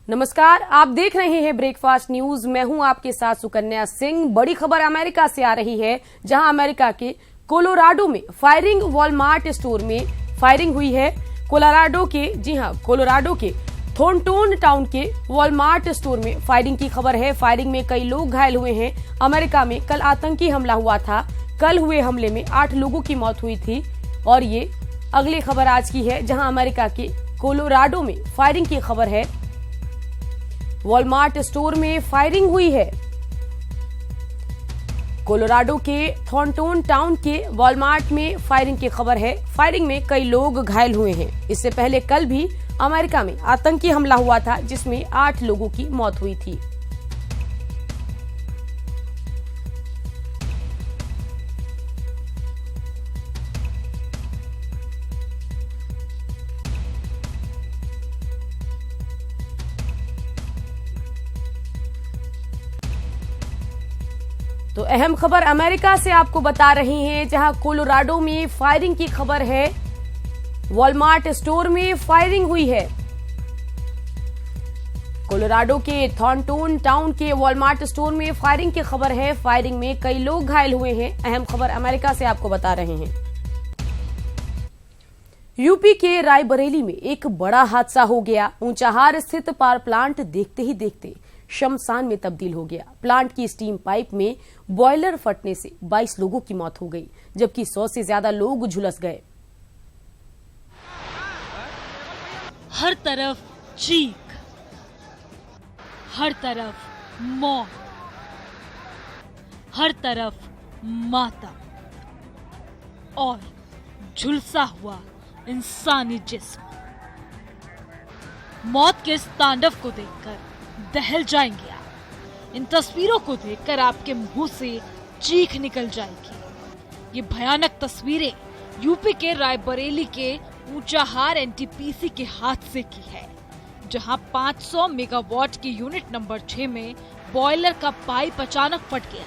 नमस्कार, आप देख रहे हैं ब्रेकफास्ट न्यूज। मैं हूं आपके साथ सुकन्या सिंह। बड़ी खबर अमेरिका से आ रही है, जहां अमेरिका के कोलोराडो में फायरिंग, वॉलमार्ट स्टोर में फायरिंग हुई है। कोलोराडो के थॉर्नटन टाउन के वॉलमार्ट स्टोर में फायरिंग की खबर है। फायरिंग में कई लोग घायल हुए हैं। अमेरिका में कल आतंकी हमला हुआ था। कल हुए हमले में 8 लोगों की मौत हुई थी। और ये अगली खबर आज की है, जहां अमेरिका के कोलोराडो में फायरिंग की खबर है। वॉलमार्ट स्टोर में फायरिंग हुई है। कोलोराडो के थॉर्नटन टाउन के वॉलमार्ट में फायरिंग की खबर है। फायरिंग में कई लोग घायल हुए हैं। इससे पहले कल भी अमेरिका में आतंकी हमला हुआ था, जिसमें 8 लोगों की मौत हुई थी। तो अहम खबर अमेरिका से आपको बता रहे हैं, जहां कोलोराडो में फायरिंग की खबर है। वॉलमार्ट स्टोर में फायरिंग हुई है। कोलोराडो के थॉर्नटन टाउन के वॉलमार्ट स्टोर में फायरिंग की खबर है। फायरिंग में कई लोग घायल हुए हैं। अहम खबर अमेरिका से आपको बता रहे हैं। यूपी के रायबरेली में एक बड़ा हादसा हो गया। ऊंचाहार स्थित पावर प्लांट देखते ही देखते शमशान में तब्दील हो गया। प्लांट की स्टीम पाइप में बॉयलर फटने से 22 लोगों की मौत हो गई, जबकि 100 से ज्यादा लोग झुलस गए। हर तरफ चीख, हर तरफ मौत, हर तरफ मातम और झुलसा हुआ इंसानी जिस्म। मौत के इस तांडव को देखकर दहल जाएंगे आप। इन तस्वीरों को देखकर आपके मुंह से चीख निकल जाएगी। ये भयानक तस्वीरें यूपी के रायबरेली के ऊंचाहार एनटीपीसी के हादसे की है, जहां 500 मेगावाट के यूनिट नंबर 6 में बॉयलर का पाइप अचानक फट गया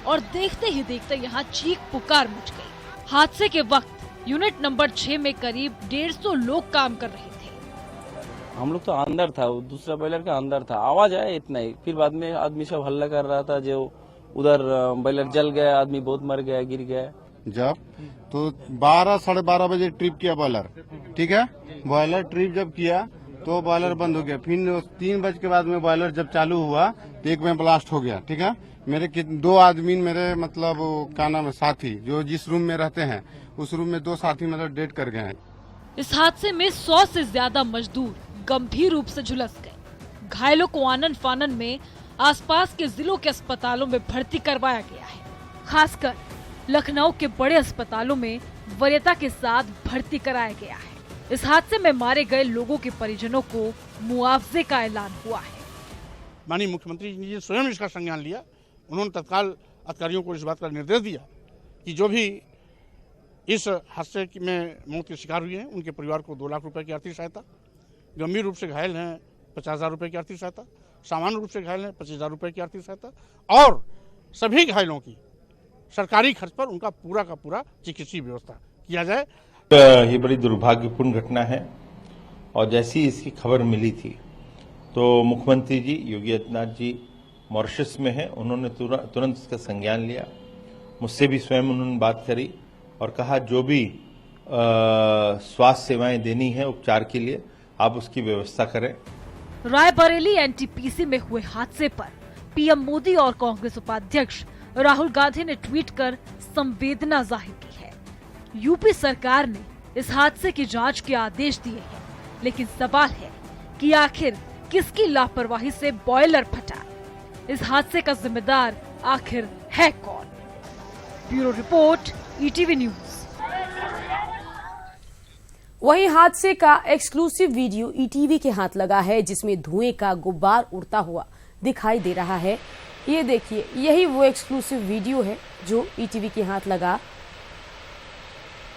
और देखते ही देखते यहां चीख पुकार मच गई। हादसे के वक्त यूनिट नंबर 6 में करीब 150 लोग काम कर रहे थे। हम लोग तो अंदर था, दूसरा बॉयलर का अंदर था। आवाज आया इतना ही, फिर बाद में आदमी सब हल्ला कर रहा था, जो उधर बॉयलर जल गया, आदमी बहुत मर गया, गिर गया। जब तो 12 साढ़े 12 बजे ट्रिप किया बॉयलर, ठीक है। बॉयलर ट्रिप जब किया तो बॉयलर बंद हो गया। फिर 3 बजे के बाद में बॉयलर जब चालू हुआ तो एक में ब्लास्ट हो गया, ठीक है। मेरे 2 आदमी, मेरे मतलब क्या नाम है, साथी, जो जिस रूम में रहते हैं उस रूम में 2 साथी मतलब डेड कर गए हैं। इस हादसे में 100 से ज्यादा मजदूर गंभीर रूप से झुलस गए। घायलों को आनन फानन में आसपास के जिलों के अस्पतालों में भर्ती करवाया गया है। खासकर लखनऊ के बड़े अस्पतालों में वरीयता के साथ भर्ती कराया गया है। इस हादसे में मारे गए लोगों के परिजनों को मुआवजे का ऐलान हुआ है। माननीय मुख्यमंत्री जी ने स्वयं इसका संज्ञान लिया। उन्होंने तत्काल अधिकारियों को इस बात का निर्देश दिया कि जो भी इस हादसे में मौत के शिकार हुए हैं उनके परिवार को 2 लाख रुपए की आर्थिक सहायता, गंभीर रूप से घायल हैं 50,000 रुपए की आर्थिक सहायता, सामान्य रूप से घायल हैं 25,000 रुपए की आर्थिक सहायता, और सभी घायलों की सरकारी खर्च पर उनका पूरा का पूरा चिकित्सीय व्यवस्था किया जाए। ये बड़ी दुर्भाग्यपूर्ण घटना है और जैसी इसकी खबर मिली थी तो मुख्यमंत्री जी योगी आदित्यनाथ जी मॉरिशस में हैं। उन्होंने तुरंत इसका संज्ञान लिया। मुझसे भी स्वयं उन्होंने बात करी और कहा जो भी स्वास्थ्य सेवाएं देनी है उपचार के लिए आप उसकी व्यवस्था करें। रायबरेली एनटीपीसी में हुए हादसे पर पीएम मोदी और कांग्रेस उपाध्यक्ष राहुल गांधी ने ट्वीट कर संवेदना जाहिर की है। यूपी सरकार ने इस हादसे की जांच के आदेश दिए हैं, लेकिन सवाल है कि आखिर किसकी लापरवाही से बॉयलर फटा। इस हादसे का जिम्मेदार आखिर है कौन? Bureau report, ETV news. वहीं हादसे का एक्सक्लूसिव वीडियो ईटीवी के हाथ लगा है, जिसमें धुएं का गुब्बार उड़ता हुआ दिखाई दे रहा है। ये देखिए, यही वो एक्सक्लूसिव वीडियो है जो ईटीवी के हाथ लगा।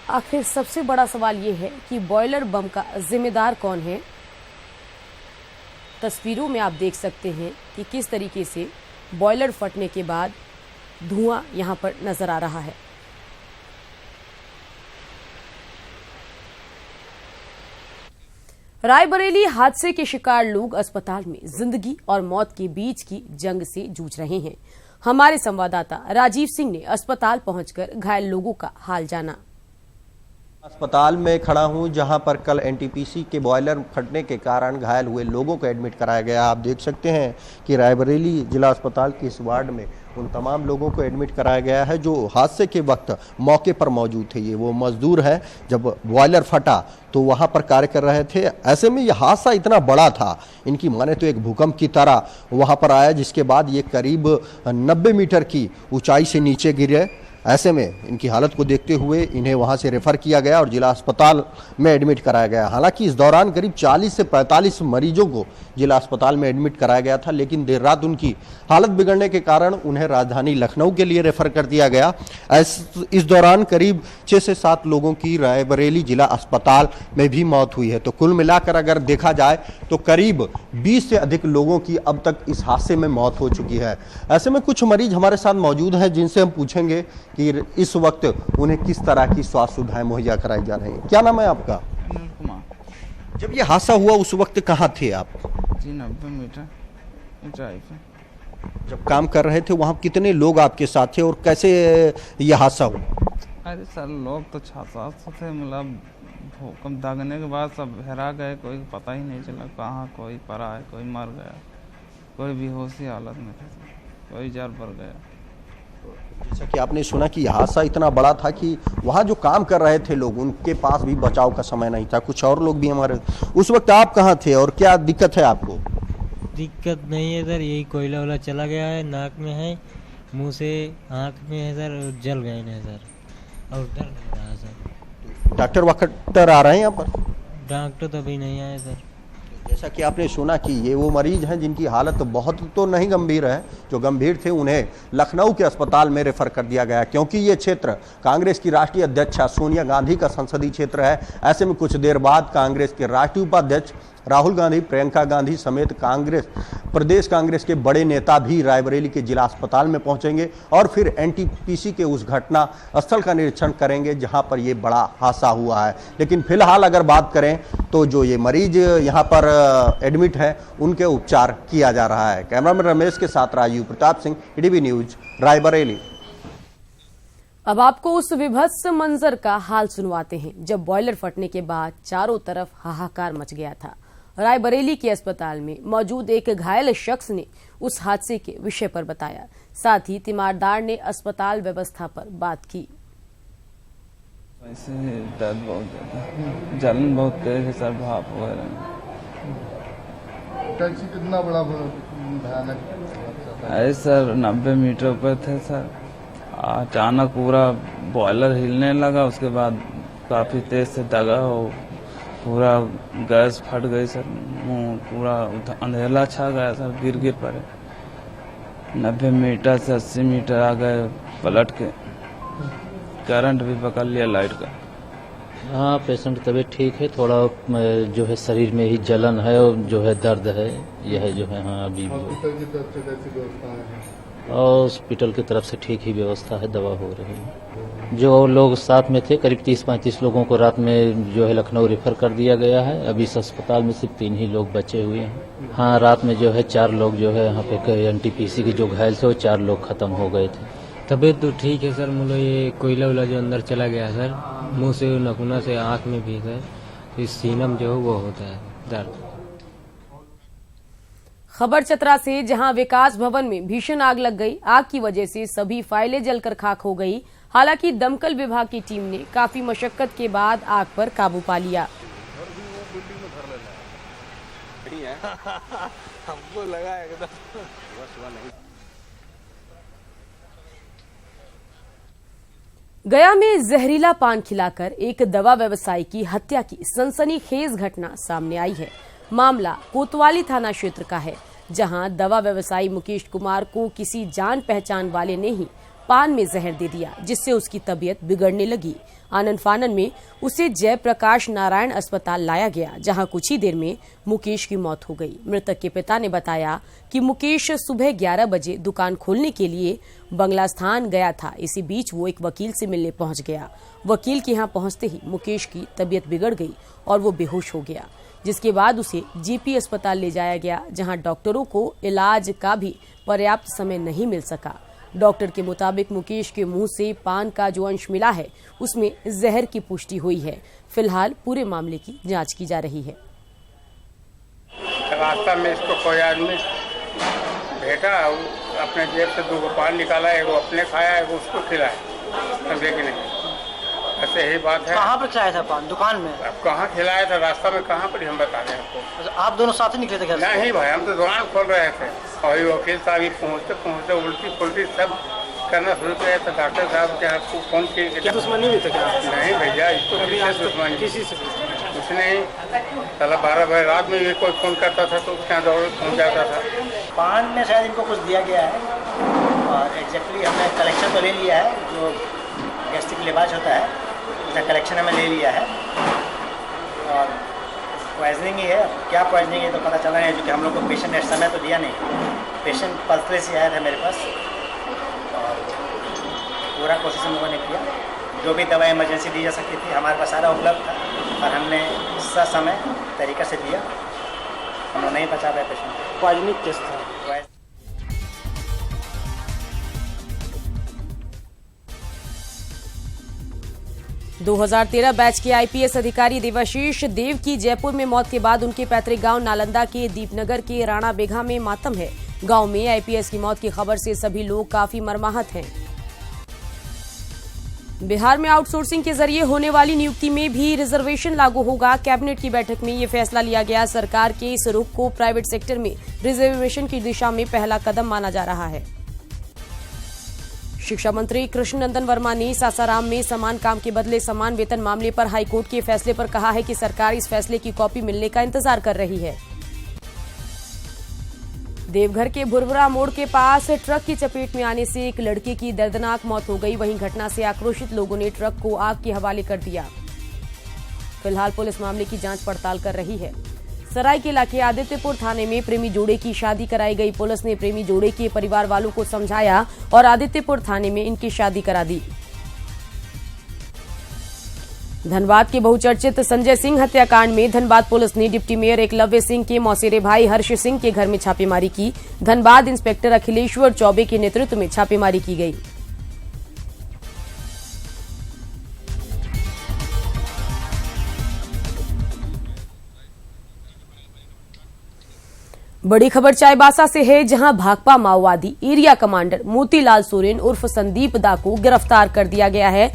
आखिर सबसे बड़ा सवाल ये है कि बॉयलर बम का जिम्मेदार कौन है। तस्वीरों में आप देख सकते हैं कि किस तरीके से बॉयलर फटने के बाद धुआं यहां पर नजर आ रहा है। रायबरेली हादसे के शिकार लोग अस्पताल में जिंदगी और मौत के बीच की जंग से जूझ रहे हैं। हमारे संवाददाता राजीव सिंह ने अस्पताल पहुंचकर घायल लोगों का हाल जाना। अस्पताल में खड़ा हूं जहां पर कल एनटीपीसी के बॉयलर फटने के कारण घायल हुए लोगों को एडमिट कराया गया। आप देख सकते हैं कि रायबरेली जिला अस्पताल के इस वार्ड में उन तमाम लोगों को एडमिट कराया गया है जो हादसे के वक्त मौके पर मौजूद थे। ये वो मजदूर है, जब बॉयलर फटा तो वहां पर कार्य कर रहे थे। ऐसे में यह हादसा इतना बड़ा था, इनकी माने तो एक भूकंप की तरह वहां पर आया, जिसके बाद ये करीब 90 मीटर की ऊंचाई से नीचे गिरे। ऐसे में इनकी हालत को देखते हुए इन्हें वहां से रेफर किया गया और जिला अस्पताल में एडमिट कराया गया। हालांकि इस दौरान करीब 40 से 45 मरीजों को जिला अस्पताल में एडमिट कराया गया था, लेकिन देर रात उनकी हालत बिगड़ने के कारण उन्हें राजधानी लखनऊ के लिए रेफर कर दिया गया। इस दौरान करीब 6 से 7 लोगों की रायबरेली जिला अस्पताल में भी मौत हुई है। तो कुल मिलाकर अगर देखा जाए तो करीब 20 से अधिक लोगों की अब तक इस हादसे में मौत हो चुकी है। ऐसे में कुछ मरीज हमारे साथ मौजूद हैं जिनसे हम पूछेंगे कि इस वक्त उन्हें किस तरह की स्वास्थ्य सुविधाएं मुहैया कराई जा रही हैं। क्या नाम है आपका? जब ये हादसा हुआ उस वक्त कहाँ थे आप? 90 मीटर ऊंचाई पे जब काम कर रहे थे वहाँ कितने लोग आपके साथ थे और कैसे ये हादसा हुआ? अरे सर लोग तो 6-7 थे, मतलब भूकंप दागने के बाद सब हेरा गए, कोई पता ही नहीं चला कहाँ कोई पड़ा है, कोई मर गया, कोई बेहोशी हालत में था, कोई जर पर गया। जैसा कि आपने सुना कि हादसा इतना बड़ा था कि वहाँ जो काम कर रहे थे लोग, उनके पास भी बचाव का समय नहीं था। कुछ और लोग भी हमारे, उस वक्त आप कहाँ थे और क्या दिक्कत है आपको? दिक्कत नहीं है सर, यही कोयला वोला चला गया है, नाक में है, मुंह से आँख में है सर, जल गए हैं सर और दर्द हो रहा है सर। डॉक्टर वाक्टर आ रहे हैं यहाँ पर? डॉक्टर तो अभी नहीं आए सर। जैसा कि आपने सुना कि ये वो मरीज हैं जिनकी हालत बहुत तो नहीं गंभीर है, जो गंभीर थे उन्हें लखनऊ के अस्पताल में रेफर कर दिया गया, क्योंकि ये क्षेत्र कांग्रेस की राष्ट्रीय अध्यक्षा सोनिया गांधी का संसदीय क्षेत्र है। ऐसे में कुछ देर बाद कांग्रेस के राष्ट्रीय उपाध्यक्ष राहुल गांधी, प्रियंका गांधी समेत प्रदेश कांग्रेस के बड़े नेता भी रायबरेली के जिला अस्पताल में पहुंचेंगे और फिर एनटीपीसी के उस घटना स्थल का निरीक्षण करेंगे जहां पर ये बड़ा हादसा हुआ है। लेकिन फिलहाल अगर बात करें तो जो ये मरीज यहां पर एडमिट है उनके उपचार किया जा रहा है। कैमरामैन रमेश के साथ राजीव प्रताप सिंह, ईटीवी न्यूज, रायबरेली। अब आपको उस विभत्स मंजर का हाल सुनवाते हैं जब बॉयलर फटने के बाद चारों तरफ हाहाकार मच गया था। रायबरेली के अस्पताल में मौजूद एक घायल शख्स ने उस हादसे के विषय पर बताया। साथ ही तीमारदार ने अस्पताल व्यवस्था पर बात की। वैसे दर्द बहुत ज्यादा, जलन बहुत तेज है सर, भाप वगैरह। टैक्सी कितना बड़ा भयानक अरे सर 90 मीटर ऊपर थे सर, अचानक पूरा बॉयलर हिलने लगा, उसके बाद काफी तेज से दगा हो, पूरा गैस फट गई सर, पूरा अंधेला छा गया सर, गिर पड़े। 90 मीटर से 80 मीटर आ गए पलट के, करंट भी पकड़ लिया लाइट का। हाँ, पेशेंट तबीयत ठीक है, थोड़ा जो है शरीर में ही जलन है और जो है दर्द है, यह जो है। हाँ, अभी हॉस्पिटल की तरफ से ठीक ही व्यवस्था है, दवा हो रही है। जो लोग साथ में थे करीब 30-35 लोगों को रात में जो है लखनऊ रेफर कर दिया गया है। अभी इस अस्पताल में सिर्फ 3 ही लोग बचे हुए हैं। हाँ, रात में जो है 4 लोग जो है यहाँ पे एनटीपीसी के जो घायल थे वो 4 लोग खत्म हो गए थे। तबीयत तो ठीक है सर, मतलब ये कोयला वोला जो अंदर चला गया सर, मुंह से, नखूना से, आँख में भी सर, इस सीनम जो है वो होता है दर्द। खबर चतरा से, जहां विकास भवन में भीषण आग लग गई। आग की वजह से सभी फाइलें जलकर खाक हो गई। हालांकि दमकल विभाग की टीम ने काफी मशक्कत के बाद आग पर काबू पा लिया। हमको लगा एकदम। गया में जहरीला पान खिलाकर एक दवा व्यवसायी की हत्या की सनसनीखेज घटना सामने आई है। मामला कोतवाली थाना क्षेत्र का है, जहां दवा व्यवसायी मुकेश कुमार को किसी जान पहचान वाले ने ही पान में जहर दे दिया, जिससे उसकी तबीयत बिगड़ने लगी। आनन फानन में उसे जयप्रकाश नारायण अस्पताल लाया गया, जहां कुछ ही देर में मुकेश की मौत हो गई। मृतक के पिता ने बताया कि मुकेश सुबह 11 बजे दुकान खोलने के लिए बंगला स्थान गया था। इसी बीच वो एक वकील से मिलने पहुंच गया। वकील के यहां पहुंचते ही मुकेश की तबीयत बिगड़ गई और वो बेहोश हो गया। जिसके बाद उसे जीपी अस्पताल ले जाया गया, जहां डॉक्टरों को इलाज का भी पर्याप्त समय नहीं मिल सका। डॉक्टर के मुताबिक मुकेश के मुंह से पान का जो अंश मिला है उसमें जहर की पुष्टि हुई है। फिलहाल पूरे मामले की जांच की जा रही है। रास्ता में इसको कोई आदमी भेटा, अपने जेब से 2 पान निकाला, एक अपने खाया, एक उसको खिलाया, समझे कि नहीं? ऐसे ही बात है। कहाँ पर खाया था पान? दुकान में? अब कहाँ खिलाया था? रास्ता में कहाँ पर हम बता रहे हैं आपको। आप दोनों साथ ही निकले थे घर से? नहीं भाई, हम तो दुकान खोल रहे थे और वकील साहब पहुँचते पहुँचते उल्टी पुल्टी सब करना शुरू किया था। डॉक्टर साहब के आपको फोन किए। क्या दुश्मनी भी था क्या? नहीं भैया, इसको दुश्मनी किसी से कुछ नहीं। साला 12 बजे रात में भी कोई फोन करता था तो उसके यहाँ दौड़ पहुँच जाता था। पान में शायद इनको कुछ दिया गया है और एग्जैक्टली हमने कलेक्शन तो ले लिया है, जो गैस्ट्रिक लिबाज होता है उसका कलेक्शन हमें ले लिया है और पॉइजनिंग ही है। क्या पॉइजनिंग है तो पता चला नहीं, क्योंकि हम लोग को पेशेंट ने समय तो दिया नहीं। पेशेंट पल्सलेस ही आया था मेरे पास और पूरा कोशिश हम लोगों ने किया। जो भी दवा इमरजेंसी दी जा सकती थी हमारे पास सारा उपलब्ध था और हमने समय तरीक़े से दिया। हम लोग नहीं बचा पाए पेशेंट। पॉइजनिंग टेस्ट था। 2013 बैच के आईपीएस अधिकारी देवाशीष देव की जयपुर में मौत के बाद उनके पैतृक गांव नालंदा के दीपनगर के राणा बेघा में मातम है। गांव में आईपीएस की मौत की खबर से सभी लोग काफी मर्माहत हैं। बिहार में आउटसोर्सिंग के जरिए होने वाली नियुक्ति में भी रिजर्वेशन लागू होगा। कैबिनेट की बैठक में ये फैसला लिया गया। सरकार के इस रुख को प्राइवेट सेक्टर में रिजर्वेशन की दिशा में पहला कदम माना जा रहा है। शिक्षा मंत्री कृष्ण नंदन वर्मा ने सासाराम में समान काम के बदले समान वेतन मामले पर हाईकोर्ट के फैसले पर कहा है कि सरकार इस फैसले की कॉपी मिलने का इंतजार कर रही है। देवघर के भुरभुरा मोड़ के पास ट्रक की चपेट में आने से एक लड़के की दर्दनाक मौत हो गई। वहीं घटना से आक्रोशित लोगों ने ट्रक को आग के हवाले कर दिया। फिलहाल पुलिस मामले की जांच पड़ताल कर रही है। सरायकेला के आदित्यपुर थाने में प्रेमी जोड़े की शादी कराई गई। पुलिस ने प्रेमी जोड़े के परिवार वालों को समझाया और आदित्यपुर थाने में इनकी शादी करा दी। धनबाद के बहुचर्चित संजय सिंह हत्याकांड में धनबाद पुलिस ने डिप्टी मेयर एकलव्य सिंह के मौसेरे भाई हर्ष सिंह के घर में छापेमारी की। धनबाद इंस्पेक्टर अखिलेश्वर चौबे के नेतृत्व में छापेमारी की गई। बड़ी खबर चाईबासा से है, जहां भाकपा माओवादी एरिया कमांडर मोतीलाल सोरेन उर्फ संदीप दा को गिरफ्तार कर दिया गया है।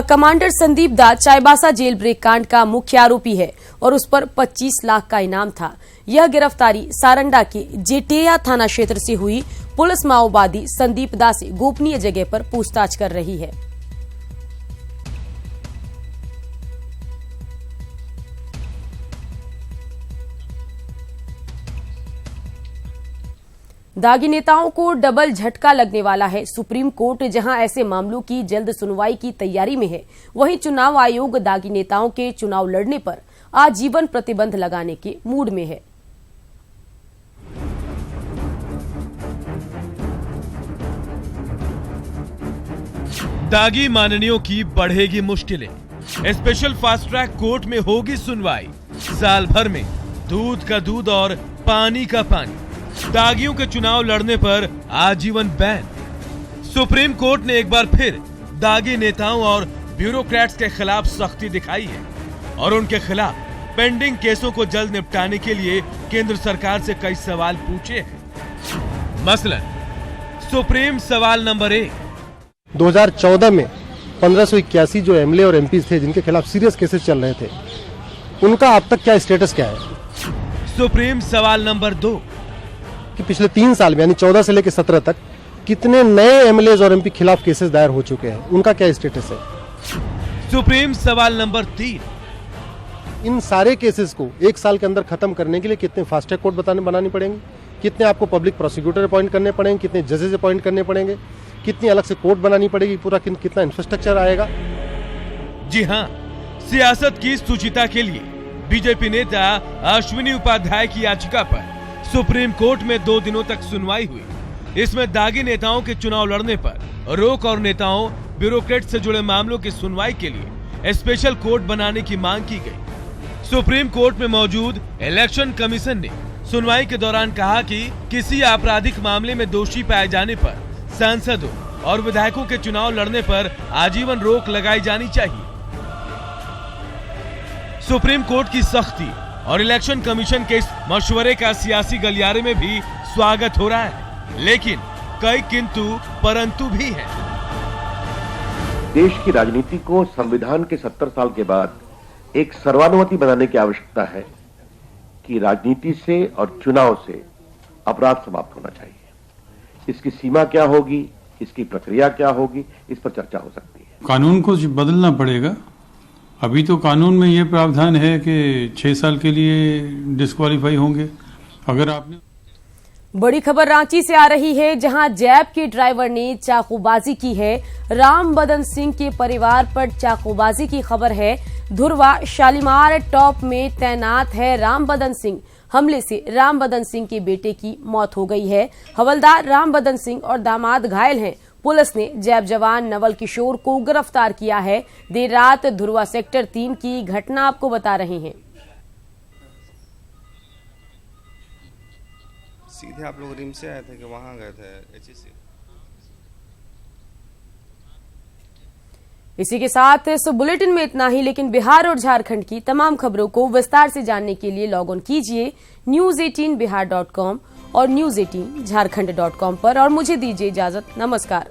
कमांडर संदीप दा चाईबासा जेल ब्रेक कांड का मुख्य आरोपी है और उस पर 25 लाख का इनाम था। यह गिरफ्तारी सारंडा के जेटेया थाना क्षेत्र से हुई। पुलिस माओवादी संदीप दा से गोपनीय जगह पर पूछताछ कर रही है। दागी नेताओं को डबल झटका लगने वाला है। सुप्रीम कोर्ट जहां ऐसे मामलों की जल्द सुनवाई की तैयारी में है, वहीं चुनाव आयोग दागी नेताओं के चुनाव लड़ने पर आजीवन प्रतिबंध लगाने के मूड में है। दागी माननियों की बढ़ेगी मुश्किलें। स्पेशल फास्ट ट्रैक कोर्ट में होगी सुनवाई। साल भर में दूध का दूध और पानी का पानी। दागियों के चुनाव लड़ने पर आजीवन बैन। सुप्रीम कोर्ट ने एक बार फिर दागी नेताओं और ब्यूरोक्रेट्स के खिलाफ सख्ती दिखाई है और उनके खिलाफ पेंडिंग केसों को जल्द निपटाने के लिए केंद्र सरकार से कई सवाल पूछे हैं। मसलन सुप्रीम सवाल नंबर 1, 2014 में 1581 जो एमएलए और एमपी थे जिनके खिलाफ सीरियस केसेस चल रहे थे, उनका अब तक क्या स्टेटस क्या है। सुप्रीम सवाल नंबर 2, कि पिछले 3 साल में यानी 14 से लेकर 17 तक कितने नए एमएलए और एमपी खिलाफ केसेस दायर हो चुके हैं, उनका क्या स्टेटस है। सुप्रीम सवाल नंबर 3, इन सारे केसेस को 1 साल के अंदर खत्म करने के लिए कितने फास्ट ट्रैक कोर्ट बनानी पड़ेंगे, कितने आपको पब्लिक प्रोसिक्यूटर अपॉइंट करने पड़ेंगे, कितने जजेस अपॉइंट करने पड़ेंगे, कितनी अलग से कोर्ट बनानी पड़ेगी, पूरा कितना इंफ्रास्ट्रक्चर आएगा। जी हां, सियासत की सुचिता के लिए बीजेपी नेता अश्विनी उपाध्याय की याचिका पर सुप्रीम कोर्ट में 2 दिनों तक सुनवाई हुई। इसमें दागी नेताओं के चुनाव लड़ने पर रोक और नेताओं ब्यूरोक्रेट से जुड़े मामलों की सुनवाई के लिए स्पेशल कोर्ट बनाने की मांग की गई। सुप्रीम कोर्ट में मौजूद इलेक्शन कमीशन ने सुनवाई के दौरान कहा कि किसी आपराधिक मामले में दोषी पाए जाने पर सांसदों और विधायकों के चुनाव लड़ने पर आजीवन रोक लगाई जानी चाहिए। सुप्रीम कोर्ट की सख्ती और इलेक्शन कमीशन के इस मशवरे का सियासी गलियारे में भी स्वागत हो रहा है, लेकिन कई किंतु परंतु भी हैं। देश की राजनीति को संविधान के 70 साल के बाद एक सर्वानुमति बनाने की आवश्यकता है कि राजनीति से और चुनाव से अपराध समाप्त होना चाहिए। इसकी सीमा क्या होगी, इसकी प्रक्रिया क्या होगी, इस पर चर्चा हो सकती है। कानून को बदलना पड़ेगा। अभी तो कानून में यह प्रावधान है कि 6 साल के लिए डिस्क्वालीफाई होंगे। अगर आपने बड़ी खबर रांची से आ रही है, जहां जैब के ड्राइवर ने चाकूबाजी की है। राम बदन सिंह के परिवार पर चाकूबाजी की खबर है। धुरवा शालीमार टॉप में तैनात है राम बदन सिंह। हमले से राम बदन सिंह के बेटे की मौत हो गई है। हवलदार राम बदन सिंह और दामाद घायल हैं। पुलिस ने जैब जवान नवल किशोर को गिरफ्तार किया है। देर रात धुरवा सेक्टर 3 की घटना आपको बता रहे हैं। सीधे आप लोग रिम से आए थे कि वहां गए थे HEC? इसी के साथ इस बुलेटिन में इतना ही, लेकिन बिहार और झारखंड की तमाम खबरों को विस्तार से जानने के लिए लॉग ऑन कीजिए news18bihar.com और news18jharkhand.com पर, और मुझे दीजिए इजाजत। नमस्कार।